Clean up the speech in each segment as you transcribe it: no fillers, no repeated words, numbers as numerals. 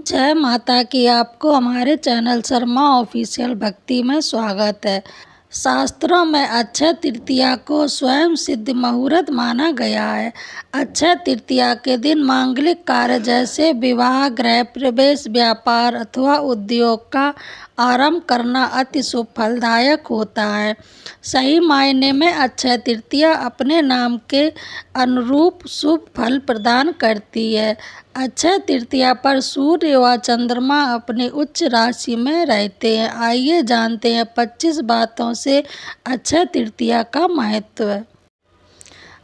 जय माता की। आपको हमारे चैनल शर्मा ऑफिशियल भक्ति में स्वागत है। शास्त्रों में अक्षय तृतीया को स्वयं सिद्ध मुहूर्त माना गया है। अक्षय तृतीया के दिन मांगलिक कार्य जैसे विवाह, गृह प्रवेश, व्यापार अथवा उद्योग का आरंभ करना अति शुभ फलदायक होता है। सही मायने में अक्षय तृतीया अपने नाम के अनुरूप शुभ फल प्रदान करती है। अक्षय तृतीया पर सूर्य व चंद्रमा अपनी उच्च राशि में रहते हैं। आइए जानते हैं 25 बातों से अक्षय तृतीया का महत्व।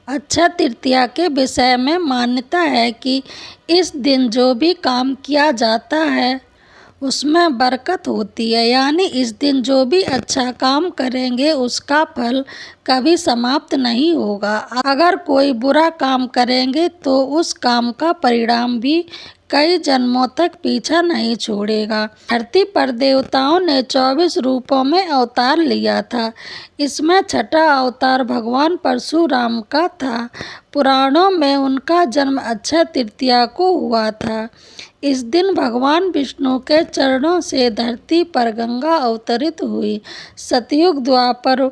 अक्षय तृतीया के विषय में मान्यता है कि इस दिन जो भी काम किया जाता है उसमें बरकत होती है, यानी इस दिन जो भी अच्छा काम करेंगे उसका फल कभी समाप्त नहीं होगा। अगर कोई बुरा काम करेंगे तो उस काम का परिणाम भी कई जन्मों तक पीछा नहीं छोड़ेगा। धरती पर देवताओं ने 24 रूपों में अवतार लिया था। इसमें छठा अवतार भगवान परशुराम का था। पुराणों में उनका जन्म अक्षय तृतीया को हुआ था। इस दिन भगवान विष्णु के चरणों से धरती पर गंगा अवतरित हुई। सतयुग, द्वापर,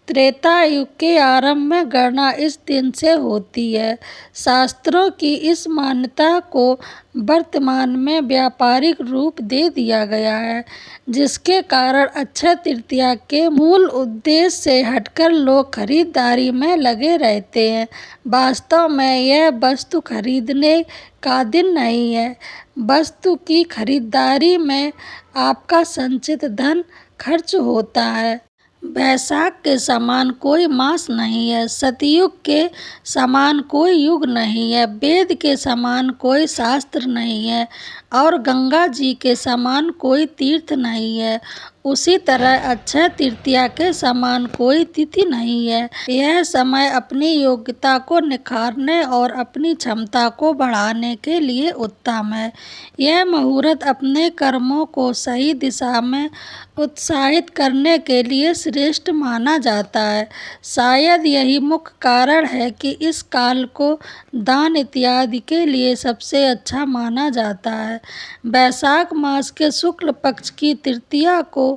त्रेता युग के आरंभ में गणना इस दिन से होती है। शास्त्रों की इस मान्यता को वर्तमान में व्यापारिक रूप दे दिया गया है, जिसके कारण अक्षय तृतीया के मूल उद्देश्य से हटकर लोग खरीदारी में लगे रहते हैं। वास्तव में यह वस्तु खरीदने का दिन नहीं है। वस्तु की खरीदारी में आपका संचित धन खर्च होता है। वैशाख के समान कोई मास नहीं है, सतयुग के समान कोई युग नहीं है, वेद के समान कोई शास्त्र नहीं है और गंगा जी के समान कोई तीर्थ नहीं है। उसी तरह अक्षय तृतीया के समान कोई तिथि नहीं है। यह समय अपनी योग्यता को निखारने और अपनी क्षमता को बढ़ाने के लिए उत्तम है। यह मुहूर्त अपने कर्मों को सही दिशा में उत्साहित करने के लिए श्रेष्ठ माना जाता है। शायद यही मुख्य कारण है कि इस काल को दान इत्यादि के लिए सबसे अच्छा माना जाता है। वैशाख मास के शुक्ल पक्ष की तृतीया को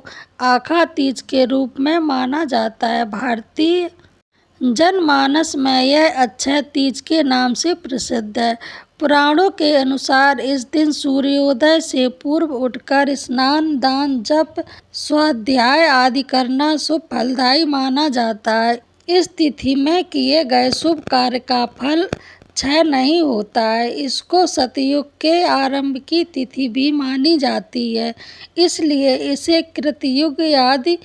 आखा तीज के रूप में माना जाता है। भारतीय जनमानस में यह अक्षय तीज के नाम से प्रसिद्ध है। पुराणों के अनुसार इस दिन सूर्योदय से पूर्व उठकर स्नान, दान, जप, स्वाध्याय आदि करना शुभ फलदायी माना जाता है। इस तिथि में किए गए शुभ कार्य का फल क्षय नहीं होता है। इसको सतयुग के आरंभ की तिथि भी मानी जाती है, इसलिए इसे कृतयुग आदि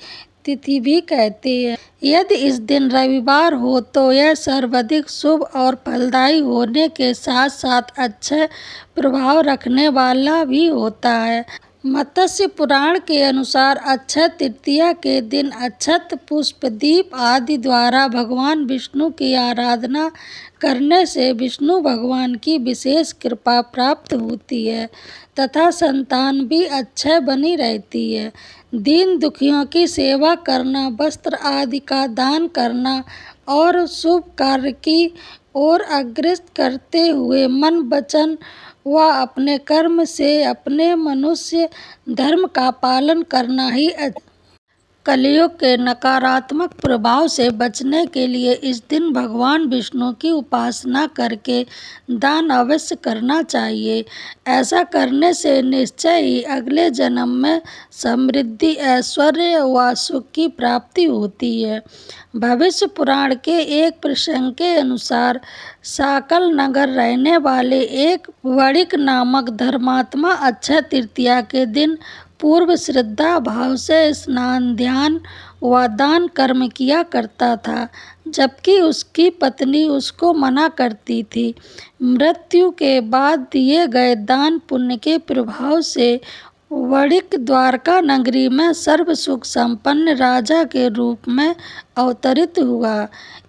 तिथि भी कहते हैं। यदि इस दिन रविवार हो तो यह सर्वाधिक शुभ और फलदायी होने के साथ साथ अच्छे प्रभाव रखने वाला भी होता है। मत्स्य पुराण के अनुसार अक्षय तृतीया के दिन अक्षत, पुष्प, दीप आदि द्वारा भगवान विष्णु की आराधना करने से विष्णु भगवान की विशेष कृपा प्राप्त होती है तथा संतान भी अक्षय बनी रहती है। दीन दुखियों की सेवा करना, वस्त्र आदि का दान करना और शुभ कार्य की ओर अग्रसर करते हुए मन, वचन व अपने कर्म से अपने मनुष्य धर्म का पालन करना ही कलयुग के नकारात्मक प्रभाव से बचने के लिए इस दिन भगवान विष्णु की उपासना करके दान अवश्य करना चाहिए। ऐसा करने से निश्चय ही अगले जन्म में समृद्धि, ऐश्वर्य व सुख की प्राप्ति होती है। भविष्य पुराण के एक प्रसंग के अनुसार साकल नगर रहने वाले एक वणिक नामक धर्मात्मा अक्षय तृतीया के दिन पूर्व श्रद्धा भाव से स्नान, ध्यान व दान कर्म किया करता था, जबकि उसकी पत्नी उसको मना करती थी। मृत्यु के बाद दिए गए दान पुण्य के प्रभाव से वणिक द्वारका नगरी में सर्व सुख संपन्न राजा के रूप में अवतरित हुआ।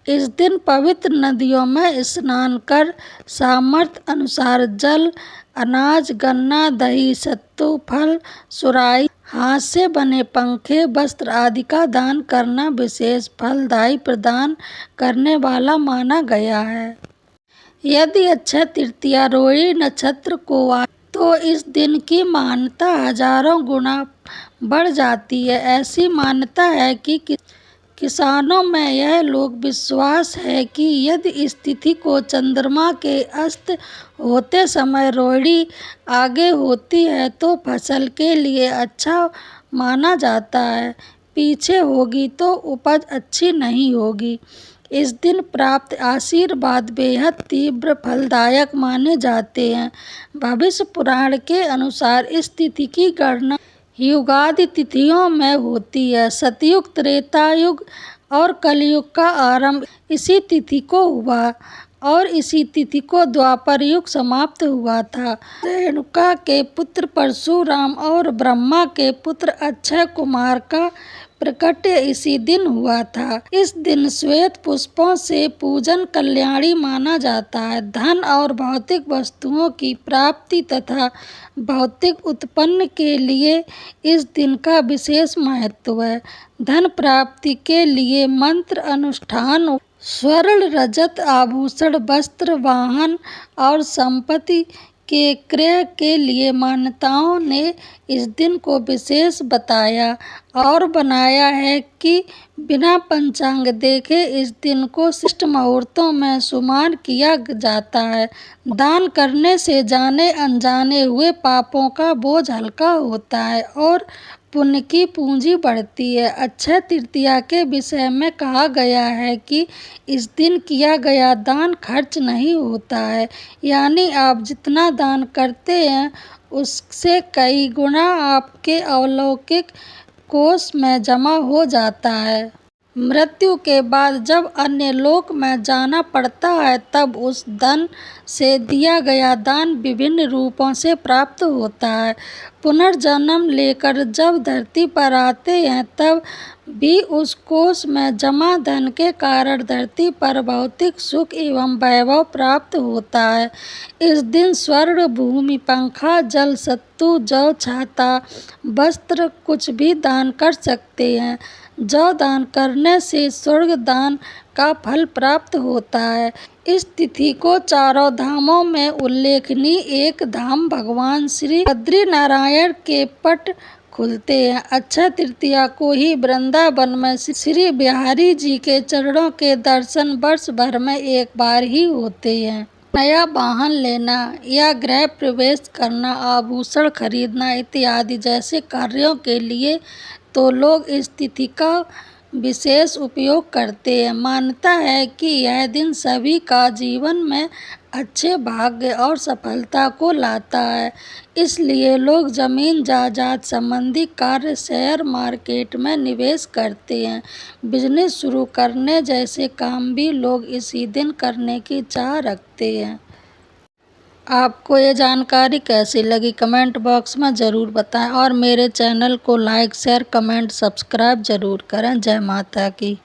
इस दिन पवित्र नदियों में स्नान कर सामर्थ्य अनुसार जल, अनाज, गन्ना, दही, सत्तू, फल, सुराही, हाथ से बने पंखे, वस्त्र आदि का दान करना विशेष फलदायी प्रदान करने वाला माना गया है। यदि अक्षय तृतीया रोहिणी नक्षत्र को तो इस दिन की मान्यता हजारों गुना बढ़ जाती है। ऐसी मान्यता है कि किसानों में यह लोक विश्वास है कि यदि इस तिथि को चंद्रमा के अस्त होते समय रोहिणी आगे होती है तो फसल के लिए अच्छा माना जाता है, पीछे होगी तो उपज अच्छी नहीं होगी। इस दिन प्राप्त आशीर्वाद बेहद तीव्र फलदायक माने जाते हैं। भविष्य पुराण के अनुसार इस तिथि की गणना युगादि तिथियों में होती है। सतयुग, त्रेता युग और कलयुग का आरंभ इसी तिथि को हुआ और इसी तिथि को द्वापर युग समाप्त हुआ था। रेणुका के पुत्र परशुराम और ब्रह्मा के पुत्र अक्षय कुमार का प्रकट्य इसी दिन हुआ था। इस दिन श्वेत पुष्पों से पूजन कल्याणी माना जाता है। धन और भौतिक वस्तुओं की प्राप्ति तथा भौतिक उत्पन्न के लिए इस दिन का विशेष महत्व है। धन प्राप्ति के लिए मंत्र अनुष्ठान, स्वर्ण रजत आभूषण, वस्त्र, वाहन और संपत्ति के क्रय के लिए मान्यताओं ने इस दिन को विशेष बताया और बनाया है कि बिना पंचांग देखे इस दिन को शिष्ट मुहूर्तों में शुमार किया जाता है। दान करने से जाने अनजाने हुए पापों का बोझ हल्का होता है और पुण्य की पूंजी बढ़ती है। अक्षय तृतीया के विषय में कहा गया है कि इस दिन किया गया दान खर्च नहीं होता है, यानी आप जितना दान करते हैं उससे कई गुना आपके अलौकिक कोष में जमा हो जाता है। मृत्यु के बाद जब अन्य लोक में जाना पड़ता है तब उस धन से दिया गया दान विभिन्न रूपों से प्राप्त होता है। पुनर्जन्म लेकर जब धरती पर आते हैं तब भी उस कोष में जमा धन के कारण धरती पर भौतिक सुख एवं वैभव प्राप्त होता है। इस दिन स्वर्ण, भूमि, पंखा, जल, सत्तू, जौ, छाता, वस्त्र कुछ भी दान कर सकते हैं। जौ दान करने से स्वर्ग दान का फल प्राप्त होता है। इस तिथि को चारों धामों में उल्लेखनीय एक धाम भगवान श्री बद्रीनारायण के पट खुलते हैं। अक्षय तृतीया को ही वृंदावन में श्री बिहारी जी के चरणों के दर्शन वर्ष भर में एक बार ही होते हैं। नया वाहन लेना या गृह प्रवेश करना, आभूषण खरीदना इत्यादि जैसे कार्यों के लिए तो लोग इस तिथि का विशेष उपयोग करते हैं। मान्यता है कि यह दिन सभी का जीवन में अच्छे भाग्य और सफलता को लाता है, इसलिए लोग जमीन जायदाद संबंधी कार्य, शेयर मार्केट में निवेश करते हैं। बिजनेस शुरू करने जैसे काम भी लोग इसी दिन करने की चाह रखते हैं। आपको ये जानकारी कैसी लगी कमेंट बॉक्स में ज़रूर बताएं और मेरे चैनल को लाइक, शेयर, कमेंट, सब्सक्राइब ज़रूर करें। जय माता की।